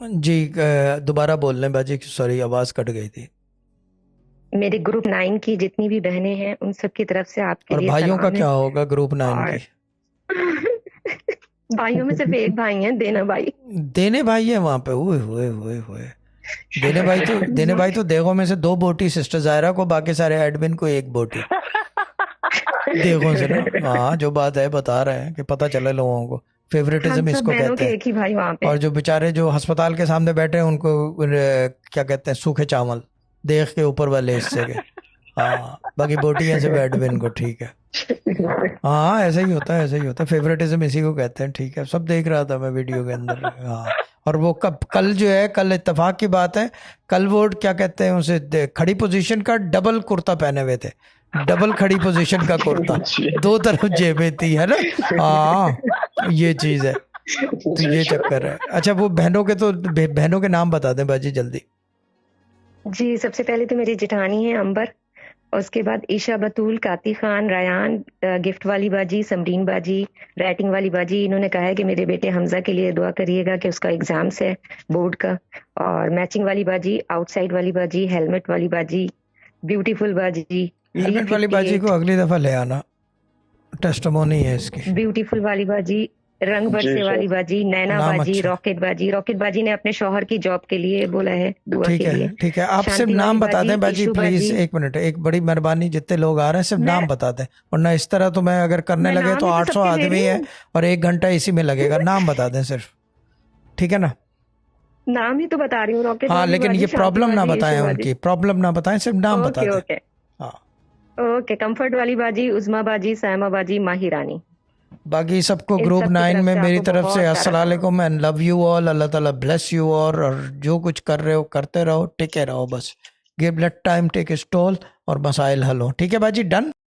जी दोबारा बोल लें बाजी, सॉरी आवाज़ कट गई थी। मेरे ग्रुप 9 की जितनी भी बहनें हैं उन सब की तरफ से आपके और लिए भाइयों का सलाम है। क्या होगा ग्रुप 9 और की? भाइयों में सिर्फ एक भाई है, देना भाई। देने भाई है वहां पे, हुए हुए हुए हुए। देने भाई तो देखो में से दो बोटी, सिस्टर जायरा को, बाकी सारे एडमिन को एक बोटी। देखो से ना, हाँ जो बात है बता रहे हैं कि पता चले लोगों को। हम फेवरेटिज्म सब इसको बहनों कहते के हैं। एक ही भाई वहां पे। और जो बेचारे जो अस्पताल के सामने बैठे हैं उनको क्या कहते हैं, सूखे चावल देख के ऊपर वाले हिस्से के। हाँ बाकी बोटियां से एडमिन को, ठीक है। हाँ ऐसा ही होता है, ऐसा ही होता है, फेवरेटिज्म इसी को कहते हैं, ठीक है। सब देख रहा था मैं वीडियो के अंदर, हाँ। और वो कब, कल जो है, कल इत्तेफाक की बात है, कल वो क्या कहते हैं उसे, खड़ी पोजीशन का डबल कुर्ता पहने हुए थे। डबल खड़ी पोजीशन का कुर्ता, दो तरफ जेबें थी, है ना। हाँ ये चीज है। तो ये चक्कर है। अच्छा वो बहनों के तो बहनों के नाम बता दें बाजी जल्दी। जी, सबसे पहले तो मेरी जेठानी है अंबर। उसके बाद ईशा बतूल, काती खान, रायान, गिफ्ट वाली बाजी, समरीन बाजी, राइटिंग वाली बाजी। इन्होंने कहा है कि मेरे बेटे हमजा के लिए दुआ करिएगा कि उसका एग्जाम्स है बोर्ड का। और मैचिंग वाली बाजी, आउटसाइड वाली बाजी, हेलमेट वाली बाजी, ब्यूटीफुल बाजी, ली हेलमेट वाली बाजी को 58, अगली दफा ले आना, टेस्टमोनी है इसकी। ब्यूटीफुल वाली बाजी, रंग जी बरसे वाली शेफ। बाजी, नैना नाम बाजी, अच्छा। रॉकेट बाजी। रॉकेट बाजी ने अपने शौहर की जॉब के लिए बोला है, दुआ ठीक के लिए। है ठीक है, आप सिर्फ शांति वाली नाम बता बाजी, दें बाजी इशू प्लीज, बाजी। एक मिनट, एक बड़ी मेहरबानी, जितने लोग आ रहे हैं सिर्फ मैं नाम बता दें, वरना इस तरह तो मैं अगर करने मैं लगे नाम तो ही तो 800 सबके ले आदमी रही है हूँ। और 1 घंटा इसी में लगेगा। नाम बता दें सिर्फ, ठीक है ना। नाम ही तो बता रही हूँ, रॉकेट हाँ वाली लेकिन ये बाजी, शांति प्रॉब्लम ना बाजी, बताएं इशू बाजी। उनकी, प्रॉब्लम ना बताएं, सिर्फ नाम बता ओके दें। ओके। हाँ। ओके, कंफर्ट वाली बाजी, उज्मा बाजी, सैमा बाजी, माही रानी। बाकी सबको इन ग्रुप सब की 9 तरफ में से मेरी आपको तरफ से बहुत सारा अस्सलाम सलाम। वालेकुम एंड लव यू ऑल। अल्लाह ताला ब्लेस यू, और जो कुछ कर रहे हो करते रहो, टिके रहो बस। Give let time take its toll और मसाइल हल हो, ठीक है बाजी, डन।